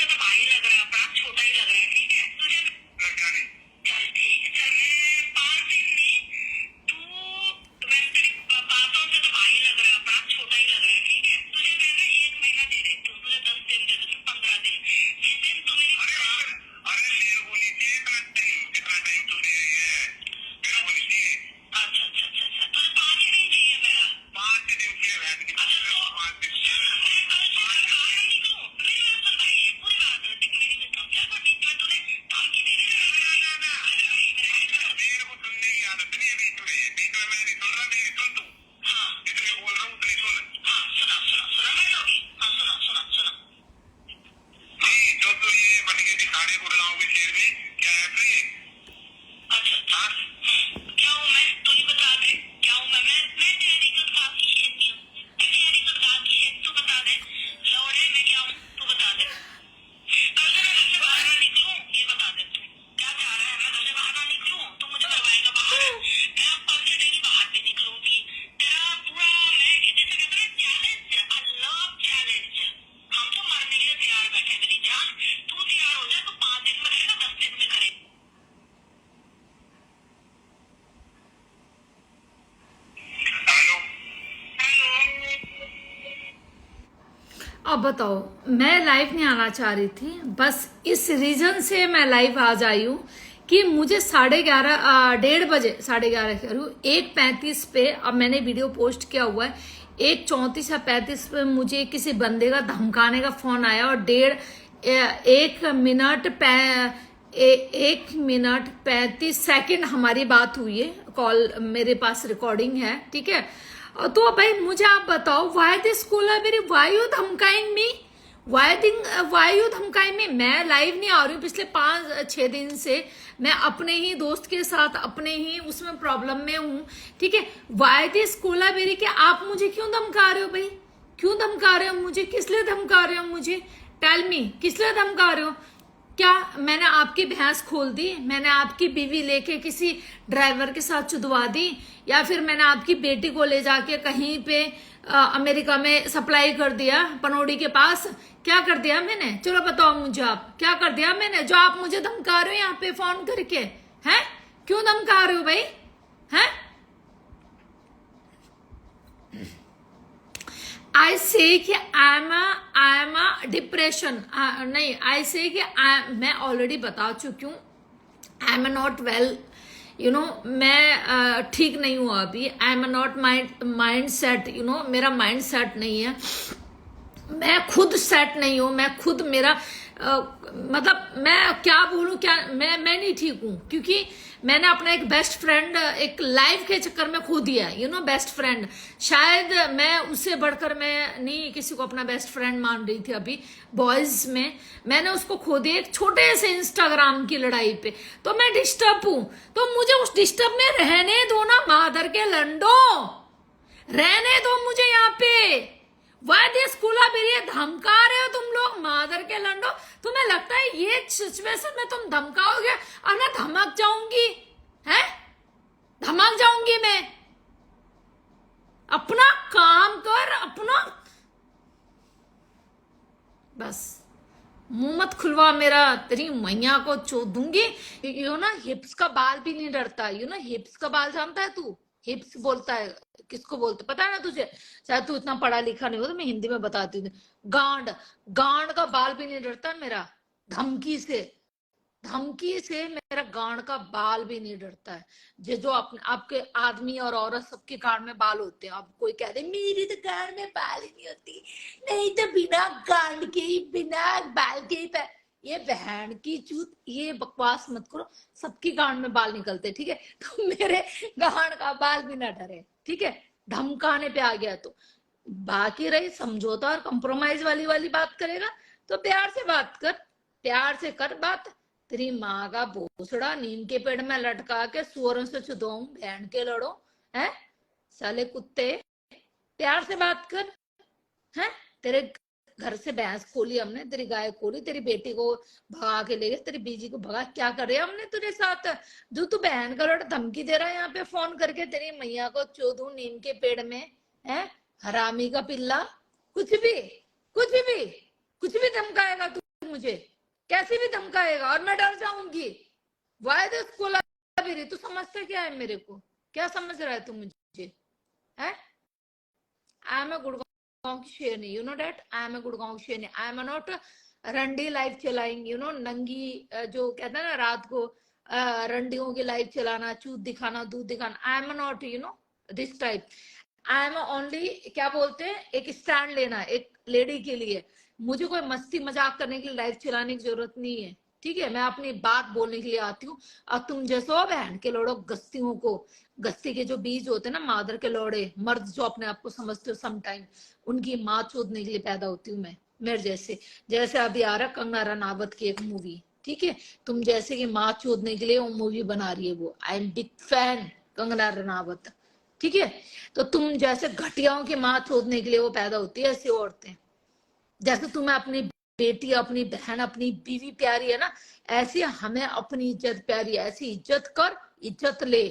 से तो भाई लग रहा है अपना, छोटा ही लग रहा है, ठीक है तुझे लड़का नहीं। चल ठीक है, चल मैं 5 दिन नहीं, तू वैसे तेरी बातों से तो भाई लग रहा है अपना, छोटा ही लग रहा है, ठीक है तुझे मैं ना 1 महीना दे देती हूँ, तुझे 10 दिन दे देती हूँ, 15 दिन, जिस दिन तू मेरी अरे मेरे को नहीं चाहिए इतना टाइम, जितना टाइम तू दे रही है मेरे को नहीं चाहिए। अच्छा अच्छा अच्छा अच्छा, तुझे 5 ही दिन चाहिए मेरा? 5 दिन चाहिए बहन की। अच्छा तो 5 दिन मैं कल से घर बाहर नहीं निकलूं? मेरी बात सुन भाई, ये पूरी बात है, देख मेरी भी सुन, क्या बीच में तूने धमकी दे दी ना मेरे को सुनने की आदत नहीं है, बीच में मैं नहीं सुन रहा, मेरी सुन तू। हाँ जितने बोल रहा हूँ उतनी सुन। हाँ सुना सुना सुना मैं लोगी, हाँ सुना सुना सुना। नहीं जो तू ये बन के दिखाने को लगाओगी शेरनी, क्या है तू ये? अच्छा हाँ क्या हूँ मैं, तू ही बता दे क्या हूँ मैं डैडी को गाँव की शेरनी हूँ, मैं डैडी को गाँव की शेरनी, तू बता दे लौड़े मैं क्या हूँ, तू बता दे। कल से मैं घर से बाहर ना निकलूं, ये बता दे तू क्या चाह रहा है, मैं घर से बाहर ना निकलूं, तू मुझे करवाएगा बाहर, मैं अब कल से डेली बाहर भी निकलूंगी, तेरा पूरा मैं जैसे कहते हैं चैलेंज, आई लव चैलेंज, हम तो मरने के लिए तैयार बैठे हैं मेरी जान, तू तैयार हो जा, तू 5 दिन में करेगा 10 दिन में करे। हेलो हेलो अब बताओ, मैं लाइव नहीं आना चाह रही थी, बस इस रीजन से मैं लाइव आ जाई हूँ कि मुझे 11:30 1:30 11:30 कह रही हूँ, 1:35 पे अब मैंने वीडियो पोस्ट किया हुआ है, 1:34 या 35 पे मुझे किसी बंदे का धमकाने का फोन आया और 1 मिनट 35 सेकंड हमारी बात हुई है, कॉल मेरे पास रिकॉर्डिंग है, ठीक है। तो भाई मुझे आप बताओ, वाई दिस स्कूल है मेरी, वाई यू धमकाइंग मी, वाई यू धमकाइंग मी। मैं लाइव नहीं आ रही हूँ पिछले 5-6 दिन से, मैं अपने ही दोस्त के साथ अपने ही उसमें प्रॉब्लम में हूँ, ठीक है। वाई दिस स्कूल है मेरी, कि आप मुझे क्यों धमका रहे हो भाई, क्यों धमका रहे हो मुझे, किस लिए धमका रहे हो मुझे, टेल मी किस लिए धमका रहे हो। क्या मैंने आपकी भैंस खोल दी, मैंने आपकी बीवी लेके किसी ड्राइवर के साथ चुदवा दी, या फिर मैंने आपकी बेटी को ले जाके कहीं पे अमेरिका में सप्लाई कर दिया पनौड़ी के पास, क्या कर दिया मैंने, चलो बताओ मुझे आप क्या कर दिया मैंने, जो आप मुझे धमका रहे हो यहाँ पे फोन करके, हैं क्यों धमका रहे हो भाई, हैं। आई से कि आई एम अ डिप्रेशन, नहीं आई से कि मैं ऑलरेडी बता चुकी हूँ, आई am not well, you know मैं ठीक नहीं हूँ अभी, आई am not mind set, you know मेरा माइंड सेट नहीं है, मैं खुद सेट नहीं हूँ, मैं खुद मेरा मतलब मैं क्या बोलूँ, क्या मैं नहीं ठीक हूँ, क्योंकि मैंने अपना एक बेस्ट फ्रेंड एक लाइफ के चक्कर में खो दिया, यू नो बेस्ट फ्रेंड, शायद मैं उससे बढ़कर मैं नहीं किसी को अपना बेस्ट फ्रेंड मान रही थी अभी बॉयज में, मैंने उसको खो दिया एक छोटे से इंस्टाग्राम की लड़ाई पे, तो मैं डिस्टर्ब हूँ, तो मुझे उस डिस्टर्ब में रहने दो ना, मादर के लंडो रहने दो मुझे यहाँ पे। वाई दिस स्कूल मेरी धमका रहे हो तुम लोग, मादर के लंडो, तुम्हें लगता है ये सिचुएशन में तुम धमकाओगे और मैं धमक जाऊंगी, है धमक जाऊंगी मैं, अपना काम कर अपना, बस मुंह मत खुलवा मेरा, तेरी मैया को चोद दूंगी। यू ना हिप्स का बाल भी नहीं डरता, यू ना हिप्स का बाल जानता है तू, हिप्स बोलता है किसको बोलते पता है ना तुझे, शायद तू इतना पढ़ा लिखा नहीं हो तो मैं हिंदी में बताती हूँ, गांड गांड का बाल भी नहीं डरता मेरा, धमकी से मेरा गांड का बाल भी नहीं डरता है। जो आपके आदमी और औरत सबके गांड में बाल होते हैं, अब कोई कह दे मेरी तो गांड में बाल ही नहीं होती, नहीं तो बिना गांड के ही बिना बाल के ही ये बहन की चूत, ये बकवास मत करो, सबकी गांड में बाल निकलते, ठीक है, तो मेरे गांड का बाल भी ना डरे, ठीक है, धमकाने पे आ गया तो। बाकी रही समझौता और कंप्रोमाइज वाली बात करेगा तो प्यार से बात कर, प्यार से कर बात, तेरी माँ का भोसड़ा नीम के पेड़ में लटका के सुअरों से चुदवाऊं, बहन के लड़ो, है साले कुत्ते, प्यार से बात कर, है तेरे घर से भैंस खोली हमने, तेरी गाय खोली, तेरी बेटी को भगा के ले गए, तेरी बीजी को भगा, क्या करे हमने तेरे साथ, जो तू बहन का लड़ धमकी दे रहा है यहाँ पे फोन करके, तेरी मैया को चोदू नीम के पेड़ में, है हरामी का पिल्ला, कुछ भी धमकाएगा तू मुझे, कैसे भी धमकाएगा और मैं डर जाऊंगी। वाई दिस कोलाबेरी, तू समझता क्या है मेरे को, क्या समझ रहा है तू मुझे, है? आई एम ए गुड़गांव की शेरनी, you know that, I am a Gurgaon की शेरनी, आई एम नॉट रंडी लाइफ चलाएंगी, यू नो, नंगी, जो कहते हैं ना रात को रंडियों की लाइफ चलाना, चूत दिखाना, दूध दिखाना, आई am not, you know, this type. I am only, क्या बोलते हैं, एक स्टैंड लेना एक लेडी के लिए। मुझे कोई मस्ती मजाक करने के लिए लाइफ चलाने की जरूरत नहीं है, ठीक है? मैं अपनी बात बोलने के लिए आती हूँ। और तुम जैसो बहन के लोड़ो गस्तियों को, गस्ती के जो बीज होते हैं ना, मादर के लौड़े मर्द जो अपने आप को समझते हो समटाइम, उनकी माँ चोदने के लिए पैदा होती हूँ मैं, मेरे जैसे। जैसे अभी आ रहा कंगना रनावत की एक मूवी, ठीक है, तुम जैसे कि माँ चोदने के लिए वो मूवी बना रही है वो, I am big fan Kangana Ranaut, ठीक है? तो तुम जैसे घटियाओं की माँ चोदने के लिए वो पैदा होती है ऐसी औरतें। जैसे तुम्हें अपनी बेटी, अपनी बहन, अपनी बीवी प्यारी है ना, ऐसी हमें अपनी इज्जत प्यारी है, ऐसी इज्जत कर, इज्जत ले,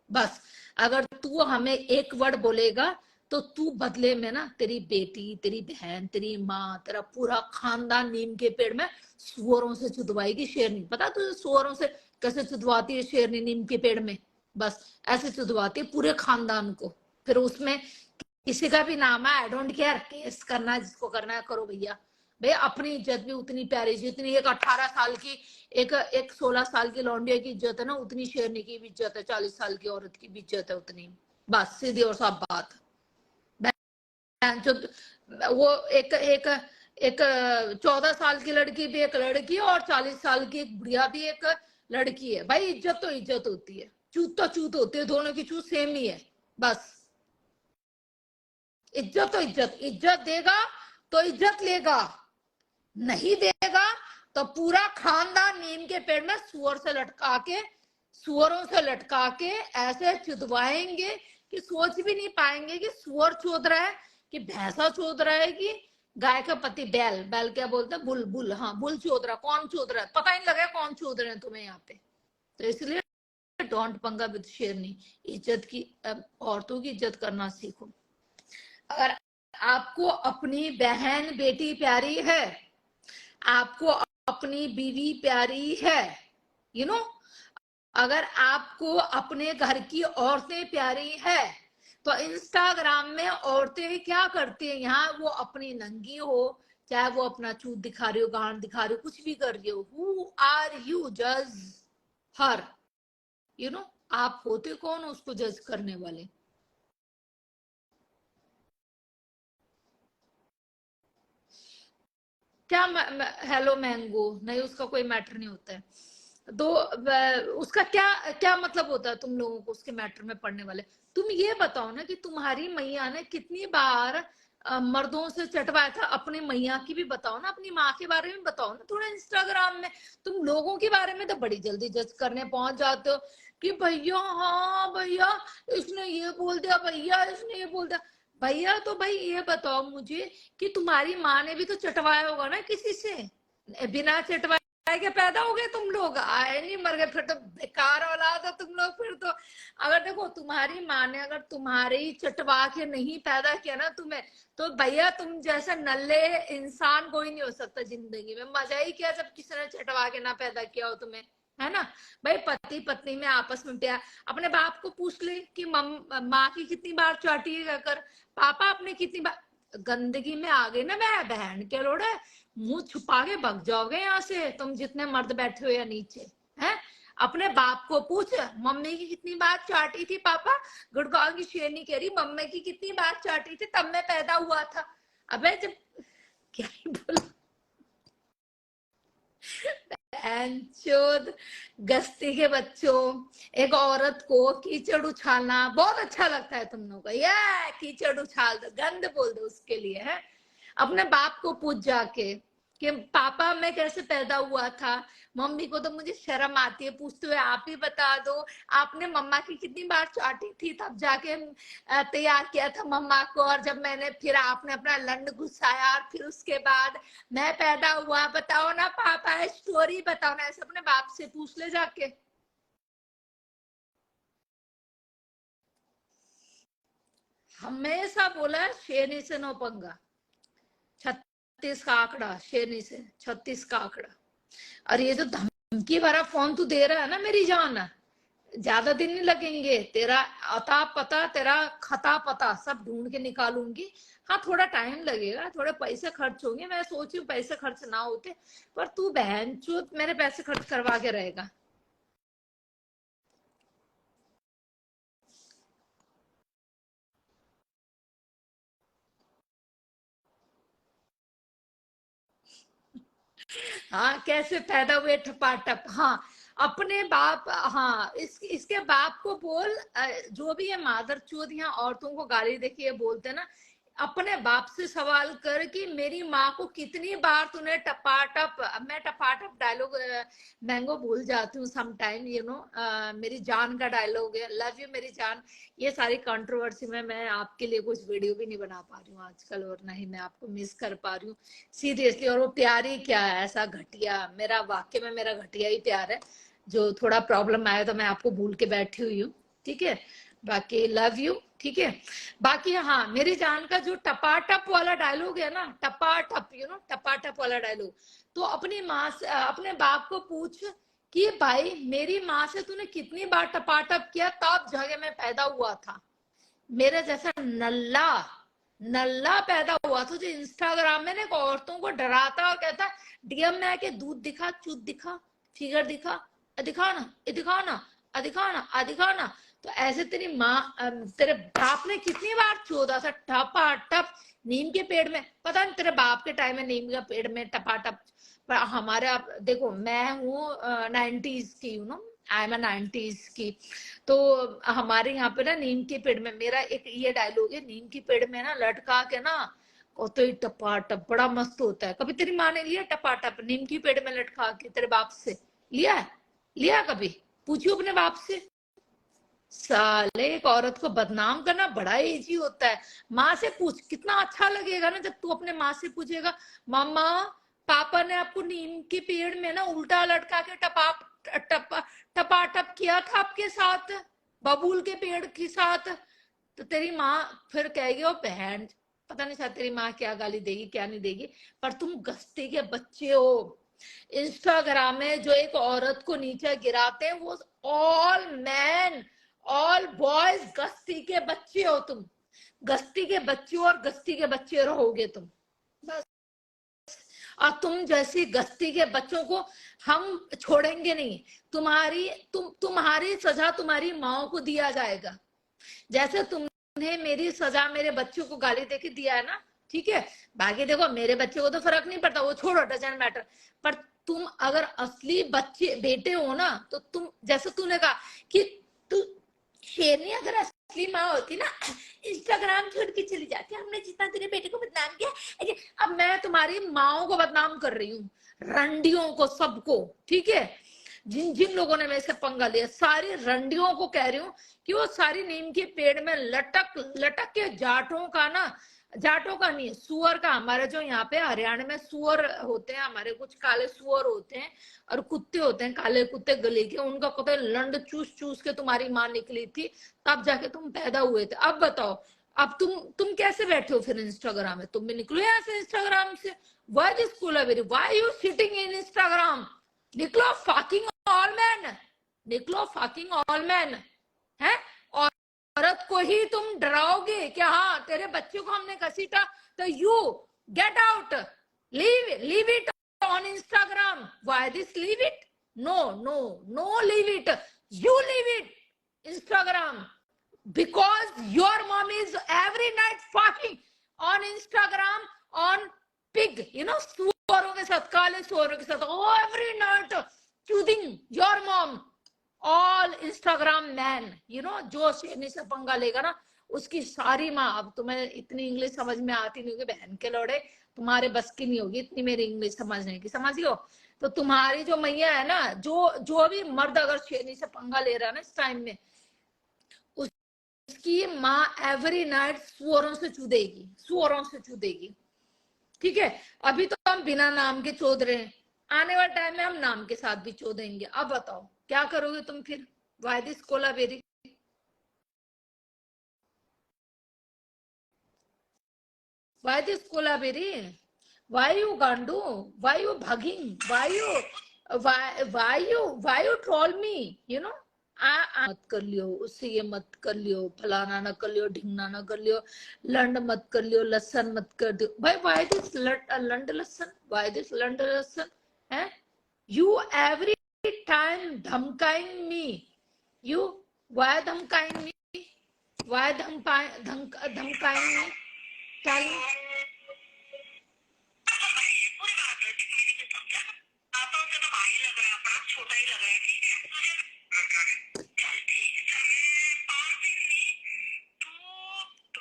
बस। अगर तू हमें एक वर्ड बोलेगा तो तू बदले में ना, तेरी बेटी, तेरी बहन, तेरी माँ, तेरा पूरा खानदान नीम के पेड़ में सुअरों से चुदवाएगी शेरनी। पता तुझे सुअरों से कैसे चुदवाती है शेरनी नीम के पेड़ में? बस ऐसे चुदवाती है पूरे खानदान को। फिर उसमें किसी का भी नाम है, आई डोंट केयर, केस करना है जिसको करना है करो भैया। भैया अपनी इज्जत भी उतनी प्यारी, जितनी एक 18 साल की, एक 16 साल की लौंडिया की इज्जत है ना, उतनी शेरनी की भी इज्जत है, 40 साल की औरत की भी इज्जत है उतनी। बस सीधी और साफ बात। जो वो एक एक एक 14 साल की लड़की भी एक लड़की है, और 40 साल की एक बुढ़िया भी एक लड़की है। भाई इज्जत तो इज्जत होती है, चूत तो चूत होती है, दोनों की चूत सेम ही है, बस। इज्जत तो इज्जत, इज्जत देगा तो इज्जत लेगा, नहीं देगा तो पूरा खानदान नीम के पेड़ में सुअर से लटका के, सुअरों से लटका के ऐसे चुदवाएंगे कि सोच भी नहीं पाएंगे कि सुअर चोद रहा है, कि भैंसा चोद रहा है, कि गाय का पति बैल, बैल क्या बोलते हैं, बुल, बुल, हाँ बुल चोद रहा, कौन चोद रहा है पता नहीं लगा कौन चोद रहे हैं तुम्हें यहाँ पे। तो इसलिए डोंट पंगा विद शेरनी, इज्जत की, औरतों की इज्जत करना सीखो। अगर आपको अपनी बहन बेटी प्यारी है, आपको अपनी बीवी प्यारी है, यू नो, अगर आपको अपने घर की औरतें प्यारी है, तो इंस्टाग्राम में औरतें क्या करती है, यहाँ वो अपनी नंगी हो, चाहे वो अपना चूत दिखा रही हो, गांड दिखा रही हो, कुछ भी कर रही हो, हु आर यू जज हर, यू नो, आप होते कौन उसको जज करने वाले? क्या हेलो मैंगो, नहीं उसका कोई मैटर नहीं होता है। तो उसका क्या क्या मतलब होता है तुम लोगों को उसके मैटर में पढ़ने वाले? तुम ये बताओ ना कि तुम्हारी मैया ने कितनी बार मर्दों से चटवाया था, अपनी मैया की भी बताओ ना, अपनी माँ के बारे में बताओ ना थोड़ा। इंस्टाग्राम में तुम लोगों के बारे में तो बड़ी जल्दी जज करने पहुंच जाते हो कि भैया, हाँ भैया इसने ये बोल दिया, भैया इसने ये बोल दिया। भैया तो भाई ये बताओ मुझे कि तुम्हारी माँ ने भी तो चटवाया होगा ना किसी से, बिना चटवाए के पैदा हो गए तुम लोग, आए नहीं मर गए, फिर तो बेकार औलाद हो तुम लोग फिर तो। अगर देखो तुम्हारी माँ ने अगर तुम्हारी चटवा के नहीं पैदा किया ना तुम्हें, तो भैया तुम जैसा नल्ले इंसान कोई नहीं हो सकता जिंदगी में। मजा ही क्या जब किसी ने चटवा के ना पैदा किया हो तुम्हें, है ना? भाई पति पत्नी में आपस में प्यार, अपने बाप को पूछ ले कि माँ की कितनी बार चाटी है कर, पापा अपने कितनी बार। गंदगी में आ गई ना मैं बहन के लोड़े, मुंह छुपा के भग जाओगे यहाँ से तुम जितने मर्द बैठे हो या नीचे, हैं? अपने बाप को पूछ, मम्मी की कितनी बार चाटी थी पापा? गुड़गांव की शेरनी कह रही मम्मी की कितनी बार चाटी थी तब मैं पैदा हुआ था। अबे जब क्या ही बोला, चोद गस्ती के बच्चों। एक औरत को कीचड़ उछालना बहुत अच्छा लगता है तुम लोगों को, ये कीचड़ उछाल दो, गंद बोल दो उसके लिए, है? अपने बाप को पूछ जाके कि पापा मैं कैसे पैदा हुआ था। मम्मी को तो मुझे शर्म आती है पूछते हुए, आप ही बता दो आपने मम्मा की कितनी बार चाटी थी तब जाके तैयार किया था मम्मा को, और जब मैंने फिर आपने अपना लंड घुसाया और फिर उसके बाद मैं पैदा हुआ, बताओ ना पापा स्टोरी बताओ ना, ऐसे अपने बाप से पूछ ले जाके। हमेशा बोला शेरनी से नो पंगा, 36 का आंकड़ा, शेरनी से 36 का आंकड़ा। और ये जो धमकी भरा फोन तू दे रहा है ना मेरी जान, ज्यादा दिन नहीं लगेंगे, तेरा अता पता, तेरा खता पता सब ढूंढ के निकालूंगी। हाँ थोड़ा टाइम लगेगा, थोड़े पैसे खर्च होंगे, मैं सोची हूँ पैसे खर्च ना होते, पर तू बहन चोत मेरे पैसे खर्च करवा के रहेगा। हाँ कैसे पैदा हुए ठपाटप, हाँ अपने बाप, हाँ इसके बाप को बोल, जो भी है मादर चोद यहाँ औरतों को गाली देके ये बोलते हैं ना, अपने बाप से सवाल कर कि मेरी माँ को कितनी बार तूने टपाटप, मैं टपाटप डायलॉग मैंगो भूल जाती हूँ सम टाइम, यू नो, मेरी जान का डायलॉग है, लव यू मेरी जान। ये सारी कंट्रोवर्सी में मैं आपके लिए कुछ वीडियो भी नहीं बना पा रही हूँ आजकल, और ना ही मैं आपको मिस कर पा रही हूँ सीरियसली। और वो प्यार ही क्या है ऐसा घटिया, मेरा वाक्य में मेरा घटिया ही प्यार है, जो थोड़ा प्रॉब्लम आया तो मैं आपको भूल के बैठी हुई हूँ, ठीक है। बाकी लव यू, ठीक है। बाकी हाँ मेरी जान का जो टपाटप वाला डायलॉग है ना, टपाटप, यू नो टपाटप वाला डायलॉग, तो अपनी माँ से, अपने बाप को पूछ कि भाई मेरी माँ से तूने कितनी बार टपाटप किया, तब जगह में पैदा हुआ था, मेरे जैसा नल्ला नल्ला पैदा हुआ था जो इंस्टाग्राम में ना औरतों को डराता और कहता डीएम में आके दूध दिखा, चूत दिखा, फिगर दिखा, दिखा ना, दिखा ना, दिखा ना, दिखा ना। तो ऐसे तेरी माँ, तेरे बाप ने कितनी बार चोदा था टपा टप नीम के पेड़ में, पता नहीं तेरे बाप के टाइम में नीम के पेड़ में टपा टप, पर हमारे, आप देखो मैं हूँ 90s की, you know I am 90s की, तो हमारे यहाँ पे ना नीम के पेड़ में, मेरा एक ये डायलॉग है, नीम के पेड़ में ना लटका के ना, और तो ये टपाटप बड़ा मस्त होता है। कभी तेरी माँ ने लिया टपाटप नीम के पेड़ में लटका के, तेरे बाप से लिया है? लिया कभी? पूछियो अपने बाप से। साले एक औरत को बदनाम करना बड़ा इजी होता है। माँ से पूछ, कितना अच्छा लगेगा ना जब तू अपने माँ से पूछेगा, मामा पापा ने आपको नीम के पेड़ में ना उल्टा लटका के टपाटप किया था आपके साथ, बबूल के पेड़ के साथ? तो तेरी माँ फिर कहेगी ओ बहन, पता नहीं शायद तेरी माँ क्या गाली देगी क्या नहीं देगी, पर तुम गस्ती के बच्चे हो। इंस्टाग्राम में जो एक औरत को नीचे गिराते हैं वो ऑल मैन, ऑल बॉयज गस्ती के बच्चे हो तुम, गस्ती के बच्चे हो और गस्ती के बच्चे रहोगे तुम, बस। और तुम जैसी गस्ती के बच्चों को हम छोड़ेंगे नहीं, तुम्हारी सजा तुम्हारी माओ को दिया जाएगा, जैसे तुमने मेरी सजा मेरे बच्चों को गाली देके दिया है ना, ठीक है। बाकी देखो मेरे बच्चे को तो फर्क नहीं पड़ता, वो छोड़ो, डजंट मैटर, पर तुम अगर असली बच्चे बेटे हो ना, तो तुम जैसे तूने कहा कि तू शेरनी अगर असली माँ होती ना, इंस्टाग्राम छोड़ के चली जाती, हमने जितना तेरे बेटे को बदनाम किया, अब मैं तुम्हारी माओ को बदनाम कर रही हूँ, रंडियों को, सबको, ठीक है। जिन जिन लोगों ने मेरे से पंगा लिया, सारी रंडियों को कह रही हूँ कि वो सारी नीम के पेड़ में लटक लटक के, जाटों का ना, जाटों का नहीं, सुअर का, हमारे जो यहाँ पे हरियाणा में सुअर होते हैं, हमारे कुछ काले सुअर होते हैं और कुत्ते होते हैं, काले कुत्ते गले के, उनका कतई लंड चूस चूस के तुम्हारी माँ निकली थी, तब जाके तुम पैदा हुए थे। अब बताओ, अब तुम कैसे बैठे हो फिर इंस्टाग्राम में? तुम भी निकलो यहाँ से इंस्टाग्राम से। Why this kolaveri, why you sitting in Instagram? निकलो फकिंग ऑल मैन, निकलो फकिंग ऑल मैन, है? औरत को ही तुम डराओगे क्या? हाँ तेरे बच्चे को हमने घसीटा तो you get out, leave it on Instagram. Why this leave it? No no no, leave it, you leave it Instagram, because your mom is every night fucking on Instagram on pig, you know, सुअरों के साथ, काले सुअरों के साथ, oh every night choosing your mom, all Instagram man, you know, जो शेरनी से पंगा लेगा ना उसकी सारी माँ। अब तुम्हें इतनी इंग्लिश समझ में आती नहीं होगी बहन के लौड़े, तुम्हारे बस की नहीं होगी इतनी मेरी इंग्लिश समझने की, समझियो। तो तुम्हारी जो मैया है ना, जो भी मर्द अगर शेरनी से पंगा ले रहा है ना इस टाइम में, उसकी माँ एवरी नाइट सुअरों से चूदेगी, सुअरों से चूदेगी, ठीक है। अभी तो हम बिना नाम के चोद रहे हैं, आने वाले टाइम में हम नाम के साथ भी चोदेंगे। अब बताओ क्या करोगे तुम फिर? Why this Kolaveri, why this Kolaveri? Why you Gandu? Why you bugging? Why you troll me? You know? मत कर लियो, उससे ये मत कर लियो, फलाना ना कर लियो, ढिंगना ना कर लियो, लंड मत कर लियो, लसन मत कर दियो भाई. Why this लंड लसन? Why this लंड लसन? हैं? You every time धमकाइंग me. You why धमकाइंग me? Why धमकाइंग me? Tell me. पूरी बात है कि मेरी भी समझा पापाओं से तो भाई लग रहा है अपना छोटा ही लग रहा है ठीक है तुझे लड़का नहीं चल ठीक है चल मैं 5 दिन नहीं तू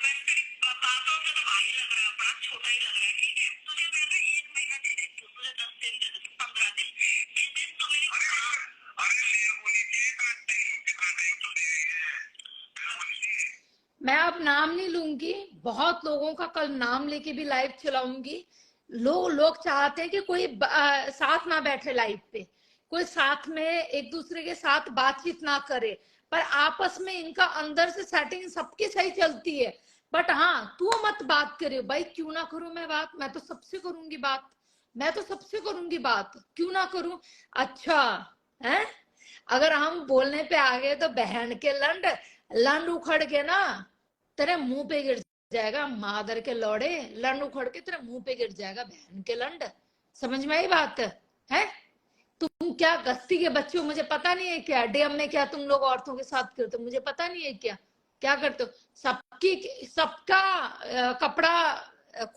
वैसे पापाओं से तो भाई लग रहा है अपना छोटा ही लग रहा है ठीक है तुझे मैं ना 1 महीना दे देती हूँ तुझे 10 दिन दे देती हूँ 15 दिन जिस दिन तू मेरी अरे मेरे को नहीं चाहिए इतना टाइम तो दे है मेरे को नहीं चाहिए. मैं अब नाम नहीं लूंगी, बहुत लोगों का कल नाम लेके भी लाइव चलाऊंगी. लोग चाहते हैं कि कोई साथ ना बैठे लाइव पे, कोई साथ में एक दूसरे के साथ बातचीत ना करे, पर आपस में इनका अंदर से सेटिंग सबकी सही चलती है. बट हाँ, तू मत बात करे भाई. क्यों ना करूं मैं बात? मैं तो सबसे करूंगी बात, मैं तो सबसे करूंगी बात, क्यों ना करूं. अच्छा है, अगर हम बोलने पे आ गए तो बहन के लंड उखड़ के ना तेरे मुंह पे गिर जाएगा. मादर के लौड़े, लंड उखड़ के तेरे मुंह पे गिर जाएगा, बहन के लंड. समझ में आई बात है? तुम क्या गस्ती के बच्चे हो, मुझे पता नहीं है क्या डीएम में क्या तुम लोग औरतों के साथ करते हो, मुझे पता नहीं है क्या क्या करते हो. सबका कपड़ा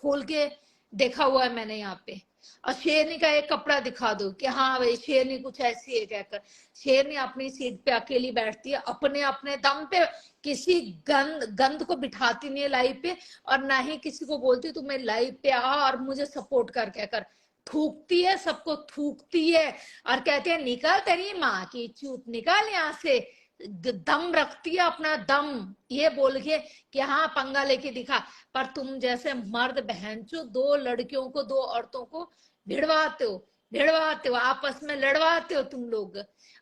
खोल के देखा हुआ है मैंने यहाँ पे. और शेरनी का एक कपड़ा दिखा दो कि हाँ भाई शेरनी कुछ ऐसी है कहकर. शेरनी अपनी सीट पे अकेली बैठती है अपने अपने दम पे, किसी गंद को बिठाती नहीं है लाइव पे, और ना ही किसी को बोलती तुम्हें लाइव पे आ और मुझे सपोर्ट कर कहकर. थूकती है, सबको थूकती है और कहते हैं निकल तेरी माँ की चूत, निकल यहाँ से. दम रखती है अपना दम, ये बोल के कि हाँ पंगा लेके दिखा. पर तुम जैसे मर्द बहनचो दो लड़कियों को, दो औरतों को भिड़वाते हो, आपस में लड़वाते हो तुम लोग,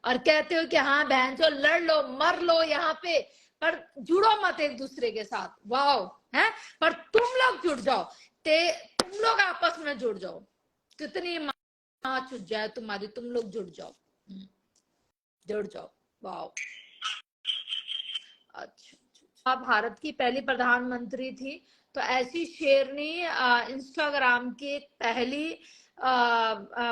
और कहते हो कि हाँ बहनचो लड़ लो मर लो यहाँ पे, पर जुड़ो मत एक दूसरे के साथ. वाओ है, पर तुम लोग जुड़ जाओ, तुम लोग आपस में जुड़ जाओ. कितनी माँ चुट जाए तुम्हारी, तुम लोग जुड़ जाओ, जुड़ जाओ. वाओ. अच्छा, भारत की पहली प्रधानमंत्री थी, तो ऐसी शेरनी इंस्टाग्राम की एक पहली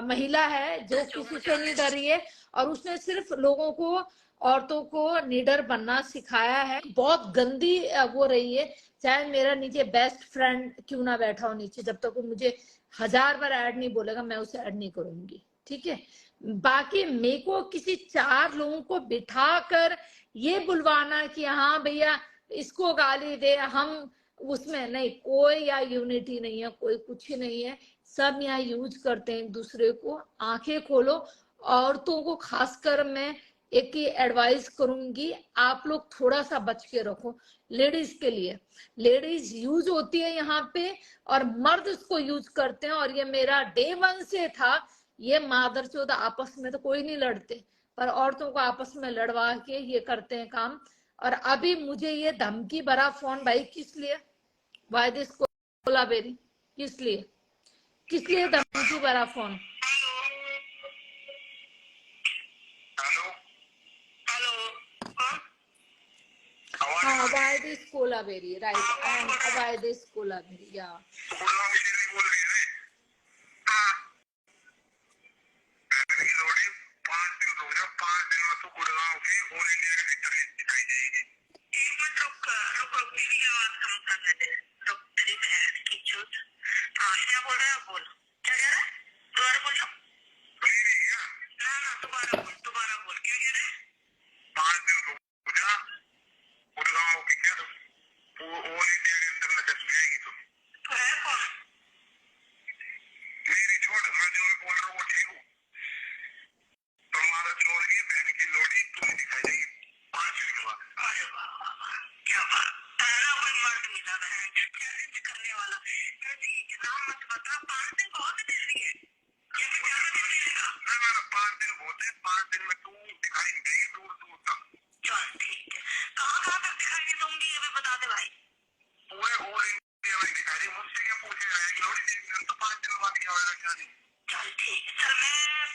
महिला है जो किसी से नहीं डरी है, और उसने सिर्फ लोगों को, औरतों को निडर बनना सिखाया है. बहुत गंदी वो रही है. चाहे मेरा नीचे बेस्ट फ्रेंड क्यों ना बैठा हो नीचे, जब तक वो मुझे 1000 बार ऐड नहीं बोलेगा मैं उसे ऐड नहीं करूंगी, ठीक है. बाकी मेरे को किसी 4 लोगों को बिठाकर ये बुलवाना कि हाँ भैया इसको गाली दे, हम उसमें नहीं, कोई यहाँ यूनिटी नहीं है, कोई कुछ ही नहीं है. सब यहाँ यूज करते हैं एक दूसरे को. आंखें खोलो. औरतों को खासकर मैं एक ही एडवाइस करूंगी, आप लोग थोड़ा सा बच के रखो. लेडीज के लिए, लेडीज यूज होती है यहाँ पे और मर्द इसको यूज करते हैं. और ये मेरा डे 1 से था, ये मादरचोद आपस में तो कोई नहीं लड़ते, पर औरतों को आपस में लड़वा के ये करते हैं काम. और अभी मुझे ये धमकी भरा फोन भाई किस लिए, वाई दिस कोलाबेरी, किस लिए धमकी भरा फोन. हाँ, why this Kolaveri, right, and why this Kolaveri, yeah.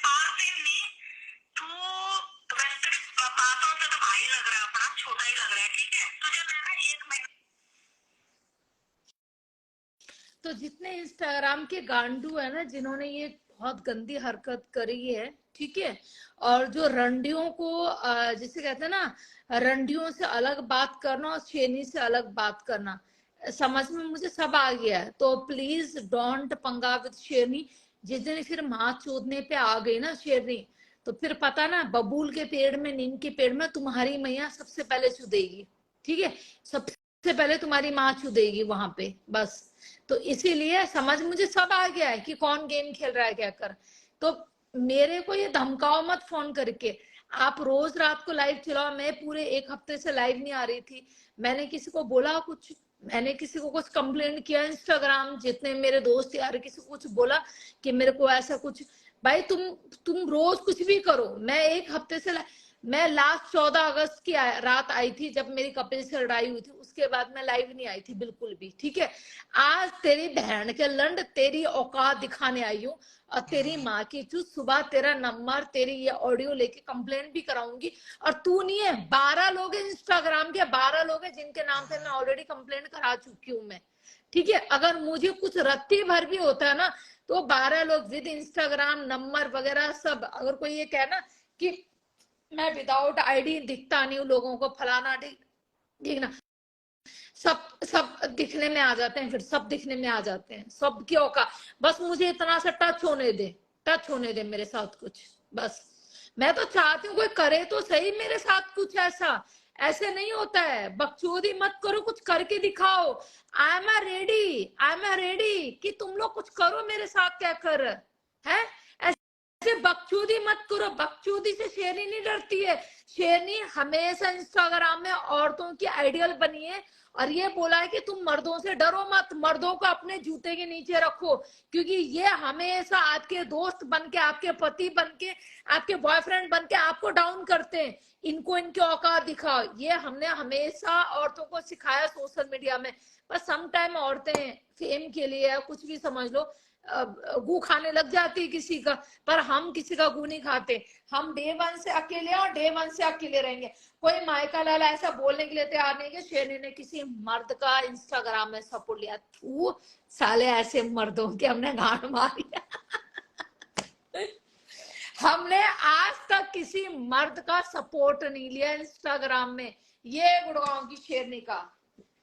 पास ही नहीं, तू वैसे बातों से तो भाई लग रहा है अपना, छोटा ही लग रहा है, ठीक है? तुझे मैं ना 1 महीना। तो जितने इंस्टाग्राम के गांडू है ना, जिन्होंने ये बहुत गंदी हरकत करी है, ठीक है, और जो रंडियों को जिसे कहते हैं ना, रंडियों से अलग बात करना और शेरनी से अलग बात करना, समझ में मुझे सब आ गया है। तो प्लीज डोंट पंगा विद शेरनी। जिस दिन फिर माँ चोदने पे आ गई ना शेरनी, तो फिर पता ना, बबूल के पेड़ में, नीम के पेड़ में तुम्हारी मैया सबसे पहले चुदेगी, ठीक है? सबसे पहले तुम्हारी माँ चुदेगी वहां पे, बस। तो इसीलिए समझ मुझे सब आ गया है कि कौन गेम खेल रहा है क्या कर। तो मेरे को ये धमकाओ मत फोन करके। आप रोज रात को लाइव चलाओ, मैं पूरे 1 हफ्ते से लाइव नहीं आ रही थी। मैंने किसी को बोला कुछ? मैंने किसी को कुछ कंप्लेंट किया? इंस्टाग्राम जितने मेरे दोस्त यार किसी को कुछ बोला कि मेरे को ऐसा कुछ? भाई तुम रोज कुछ भी करो, मैं 1 हफ्ते से मैं लास्ट 14 अगस्त की रात आई थी, जब मेरी कपिल से लड़ाई हुई थी, उसके बाद मैं लाइव नहीं आई थी बिल्कुल भी, ठीक है? आज तेरी बहन के लंड तेरी औकात दिखाने आई हूँ, और तेरी माँ की चूत, सुबह तेरा नंबर, तेरी ये ऑडियो लेके कंप्लेंट भी कराऊंगी। और तू नहीं है, 12 लोग हैं इंस्टाग्राम के, 12 लोग हैं जिनके नाम पे मैं ऑलरेडी कंप्लेंट करा चुकी हूँ मैं, ठीक है? अगर मुझे कुछ रत्ती भर भी होता है ना, तो 12 लोग विद इंस्टाग्राम नंबर वगैरह सब। अगर कोई ये कहना कि मैं विदाउट आईडी दिखता नहीं हूँ लोगों को, फलाना देखना, सब सब दिखने में आ जाते हैं, फिर सब दिखने में आ जाते हैं, सब क्यों का। बस मुझे इतना सा टच होने दे, टच होने दे मेरे साथ कुछ, बस। मैं तो चाहती हूँ कोई करे तो सही मेरे साथ कुछ ऐसा। ऐसे नहीं होता है, बकचोदी मत करो, कुछ करके दिखाओ। आई एम रेडी कि तुम लोग कुछ करो मेरे साथ, क्या कर है। ऐसे बकचोदी मत करो, बकचोदी से शेरनी नहीं डरती है। शेरनी हमेशा इंस्टाग्राम में औरतों की आइडियल बनी है, और ये बोला है कि तुम मर्दों से डरो मत, मर्दों को अपने जूते के नीचे रखो, क्योंकि ये हमेशा आपके दोस्त बन के, आपके पति बन के, आपके बॉयफ्रेंड बन के आपको डाउन करते हैं। इनको इनकी औकात दिखाओ, ये हमने हमेशा औरतों को सिखाया सोशल मीडिया में। बस सम टाइम औरतें फेम के लिए या कुछ भी समझ लो, गू खाने लग जाती है किसी का, पर हम किसी का गू नहीं खाते। हम डे 1 से अकेले और डे 1 से अकेले रहेंगे। कोई मायका लाला ऐसा बोलने के लिए तैयार नहीं कि शेरनी ने किसी मर्द का इंस्टाग्राम में सपोर्ट लिया। तू साले ऐसे मर्दों के हमने गांड मारी हमने आज तक किसी मर्द का सपोर्ट नहीं लिया इंस्टाग्राम में, ये गुड़गांव की शेरनी का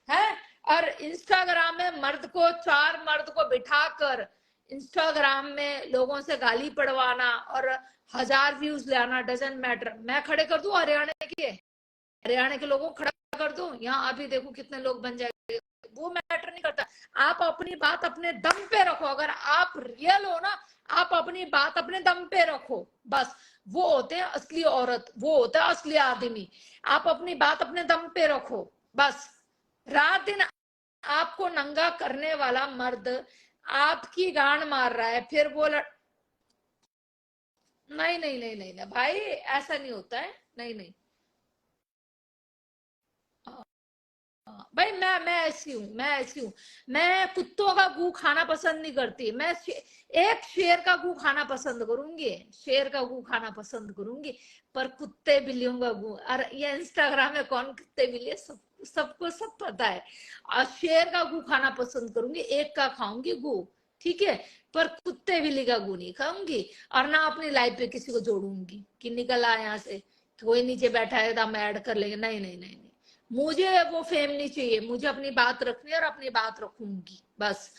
है। और इंस्टाग्राम में मर्द को, 4 मर्द को बिठाकर इंस्टाग्राम में लोगों से गाली पड़वाना और 1000 व्यूज लाना, डजंट मैटर। मैं खड़े कर दूं हरियाणा के लोगों को खड़ा कर दूं, यहाँ अभी देखो कितने लोग बन जाएंगे, वो मैटर नहीं करता। आप अपनी बात अपने दम पे रखो, अगर आप रियल हो ना, आप अपनी बात अपने दम पे रखो, बस। वो होते हैं असली औरत, वो होता है असली आदमी। आप अपनी बात अपने दम पे रखो, बस। रात दिन आपको नंगा करने वाला मर्द आपकी गांड मार रहा है, फिर वो नहीं नहीं नहीं नहीं नहीं भाई, ऐसा नहीं होता है, नहीं नहीं। भाई मैं ऐसी हूँ, मैं कुत्तों का गू खाना पसंद नहीं करती। मैं एक शेर का गू खाना पसंद करूंगी, शेर का गू खाना पसंद करूंगी, पर कुत्ते बिल्लियों का गू, और ये इंस्टाग्राम में कौन कुत्ते बिल्ली, सबको सब पता है। और शेर का गू खाना पसंद करूंगी, एक का खाऊंगी गू, ठीक है, पर कुत्ते बिल्ली का गू नहीं खाऊंगी। और ना अपनी लाइफ पे किसी को जोड़ूंगी कि निकल आ यहाँ से, कोई नीचे बैठा है तो हम ऐड कर लेंगे, नहीं नहीं नहीं नहीं। मुझे वो फेम नहीं चाहिए, मुझे अपनी बात रखनी है और अपनी बात रखूंगी, बस।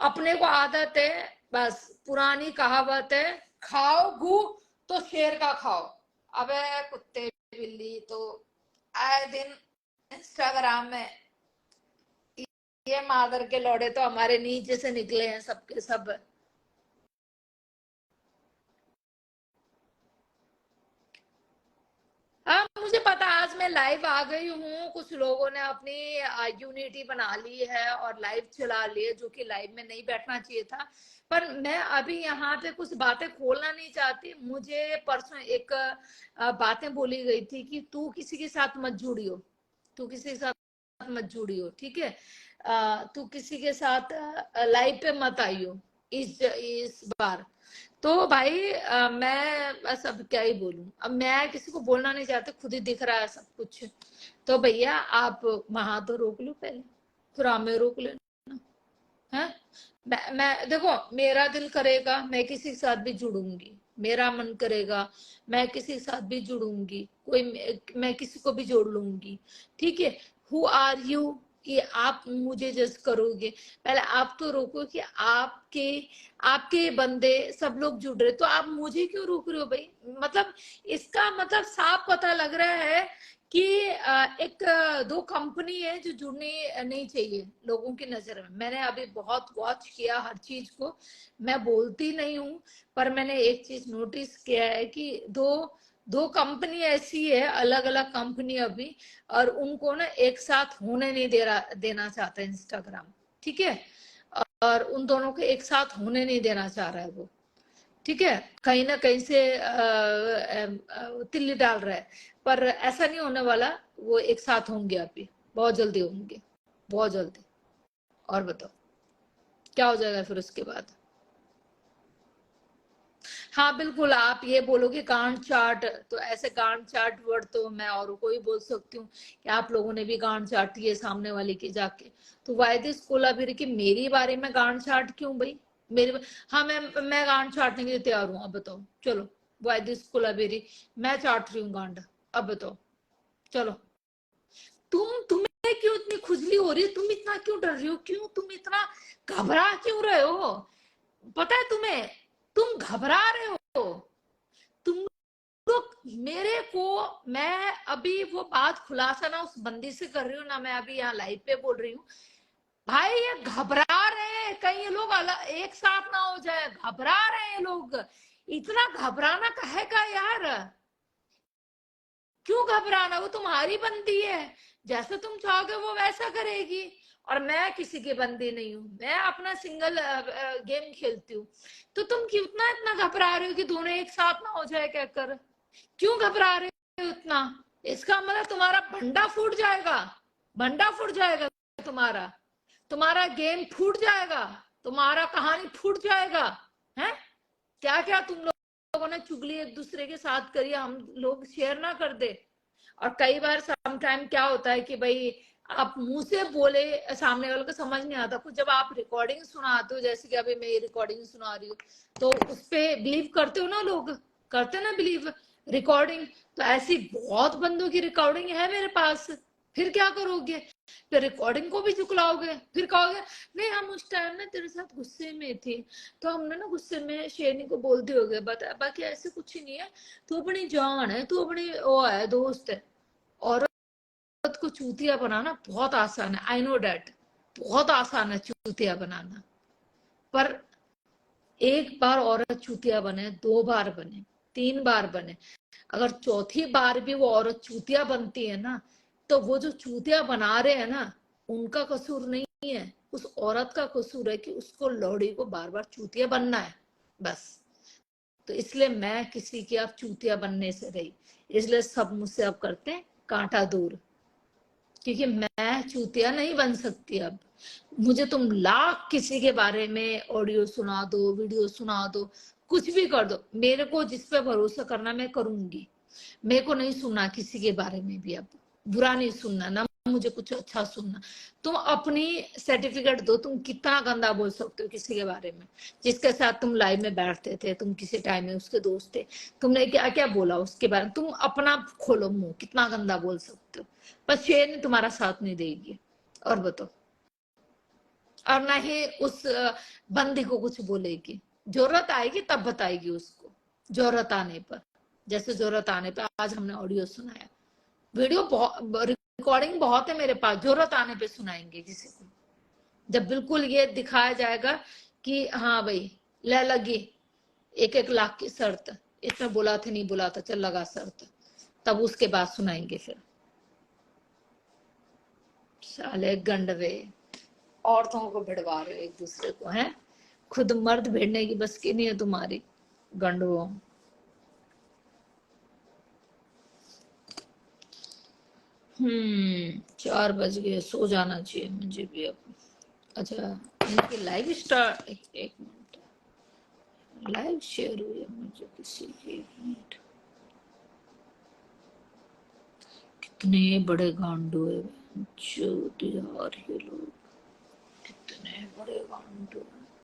अपने को आदत है, बस। पुरानी कहावत है, खाओ गू तो शेर का खाओ। अबे कुत्ते बिल्ली तो आए दिन इंस्टाग्राम में, ये मादर के लौड़े तो हमारे नीचे से निकले हैं सबके सब। हाँ मुझे पता, आज मैं लाइव आ गई हूँ, कुछ लोगों ने अपनी यूनिटी बना ली है और लाइव चला ली है, जो कि लाइव में नहीं बैठना चाहिए था। पर मैं अभी यहाँ पे कुछ बातें खोलना नहीं चाहती। मुझे परसों एक बातें बोली गई थी कि तू किसी के साथ मत जुड़ियो, तू किसी के साथ मत जुड़ियो, ठीक है? तू किसी के साथ लाइव पे मत आइयो इस बार। तो भाई मैं बस अब क्या ही बोलूं, अब मैं किसी को बोलना नहीं चाहती, खुद ही दिख रहा है सब कुछ। तो भैया आप वहां तो रोक लो पहले, फिर हमें रोक लेना है। मैं देखो, मेरा दिल करेगा मैं किसी के साथ भी जुड़ूंगी, मेरा मन करेगा मैं किसी के साथ भी जुड़ूंगी, मैं किसी को भी जोड़ लूंगी, ठीक है। हु आर यू कि आप मुझे जज करोगे? पहले आप तो रोको कि आपके आपके बंदे सब लोग जुड़ रहे, तो आप मुझे क्यों रोक रहे हो भाई? मतलब इसका मतलब साफ पता लग रहा है कि एक दो कंपनी है जो जुड़नी नहीं चाहिए लोगों की नजर में। मैंने अभी बहुत वॉच किया हर चीज को, मैं बोलती नहीं हूँ, पर मैंने एक चीज नोटिस किया है कि दो दो कंपनी ऐसी है, अलग अलग कंपनी अभी, और उनको ना एक साथ होने नहीं देना चाहता इंस्टाग्राम, ठीक है। और उन दोनों को एक साथ होने नहीं देना चाह रहा है वो, ठीक है। कहीं ना कहीं से तिल्ली डाल रहा है, पर ऐसा नहीं होने वाला। वो एक साथ होंगे, अभी बहुत जल्दी होंगे, बहुत जल्दी। और बताओ क्या हो जाएगा फिर उसके बाद? हाँ बिल्कुल, आप ये बोलोगे गांड चाट, तो ऐसे गांड चाट वर्ड तो मैं और को ही बोल सकती हूँ कि आप लोगों ने भी गांड चाटी है सामने वाले की जाके। तो वायदे स्कूल अभी कि मेरी बारे में गांड चाट क्यों भाई? मेरे हाँ, मैं गांड चाटने के लिए तैयार हूँ, अब बताओ चलो। वायदे स्कूल अभी मैं चाट रही हूँ गांड, अब बताओ चलो। तुम्हें क्यों इतनी खुजली हो रही है? तुम इतना क्यों डर रही हो? क्यों तुम इतना घबरा क्यों रहे हो? पता है तुम्हें, तुम घबरा रहे हो। तुम लोग मेरे को, मैं अभी वो बात खुलासा ना उस बंदी से कर रही हूँ ना, मैं अभी यहाँ लाइव पे बोल रही हूँ। भाई ये घबरा रहे हैं, कहीं ये लोग अलग एक साथ ना हो जाए, घबरा रहे हैं लोग। इतना घबराना काहे का यार? क्यों घबराना? वो तुम्हारी बंदी है, जैसे तुम चाहोगे वो वैसा करेगी। और मैं किसी की बंदी नहीं हूँ, मैं अपना सिंगल गेम खेलती हूँ। तो तुम क्यों इतना इतना घबरा रहे हो कि दोनों एक साथ ना हो जाए कहकर? क्यों घबरा रहे हो इतना? इसका मतलब तुम्हारा भंडा फूट जाएगा, भंडा फूट जाएगा तुम्हारा, तुम्हारा गेम फूट जाएगा, तुम्हारा कहानी फूट जाएगा। है क्या क्या तुम लोगों ने चुगली एक दूसरे के साथ करी, हम लोग शेयर ना कर दे? और कई बार सम टाइम क्या होता है कि भाई आप मुंह से बोले, सामने वाले को समझ नहीं आता कुछ, जब आप रिकॉर्डिंग सुनाते हो, जैसे कि अभी मैं ये रिकॉर्डिंग सुना रही हूँ, तो उस पर बिलीव करते हो ना लोग, करते ना बिलीव रिकॉर्डिंग। तो ऐसी बहुत बंदों की रिकॉर्डिंग है मेरे पास, फिर क्या करोगे? फिर रिकॉर्डिंग को भी झुकलाओगे, फिर कहोगे नहीं हम उस टाइम ना तेरे साथ गुस्से में थे, तो हमने ना गुस्से में शेरनी को बोल दिए हो गए, बता बाकी ऐसे कुछ ही नहीं है। तू अपनी जान है, तू अपनी वो है, दोस्त है। औरत को चूतिया बनाना बहुत आसान है, आई नो डैट, बहुत आसान है चूतिया बनाना। पर एक बार औरत चूतिया बने, दो बार बने, तीन बार बने, अगर चौथी बार भी वो औरत चूतिया बनती है ना, तो वो जो चूतिया बना रहे हैं ना, उनका कसूर नहीं है, उस औरत का कसूर है कि उसको लौड़ी को बार बार चूतिया बनना है, बस। तो इसलिए मैं किसी की अब चूतिया बनने से रही, इसलिए सब मुझसे अब करते हैं कांटा दूर, क्योंकि मैं चूतिया नहीं बन सकती अब। मुझे तुम लाख किसी के बारे में ऑडियो सुना दो, वीडियो सुना दो, कुछ भी कर दो, मेरे को जिस पे भरोसा करना मैं करूंगी। मेरे को नहीं सुनना किसी के बारे में भी अब, बुरा नहीं सुनना ना, मुझे कुछ अच्छा सुनना। तुम अपनी सर्टिफिकेट दो, तुम कितना गंदा बोल सकते हो किसी के बारे में? जिसके साथ तुम लाइव में बैठते थे, तुम किसी टाइम में उसके दोस्त थे, तुमने क्या क्या बोला उसके बारे में? तुम अपना खोलो मुंह, कितना गंदा बोल सकते हो? पर शेर तुम्हारा साथ नहीं देगी। और बताओ, और ना ही उस बंदी को कुछ बोलेगी। जरूरत आएगी तब बताएगी उसको, जरूरत आने पर, जैसे जरूरत आने पर आज हमने ऑडियो सुनाया, वीडियो रिकॉर्डिंग बहुत है मेरे पास, जरूरत आने पे सुनाएंगे किसी को, जब बिल्कुल ये दिखाया जाएगा कि हाँ भाई ले लगी 1-1 लाख की शर्त, इतना बुला थे नहीं बुला था, चल लगा शर्त, तब उसके बाद सुनाएंगे फिर। साले गंडवे, औरतों को भिड़वा रहे हो एक दूसरे को, हैं? खुद मर्द भिड़ने की बस की नहीं है तुम्हारी, गंडवो। 4 बज गए, सो जाना चाहिए मुझे भी अब। अच्छा, इनकी लाइव स्टार्ट, एक मिनट, लाइव शेयर हुई है मुझे किसी की, एक मिनट। कितने बड़े गांडू है जो यार, ये लोग कितने बड़े गांडू हैं।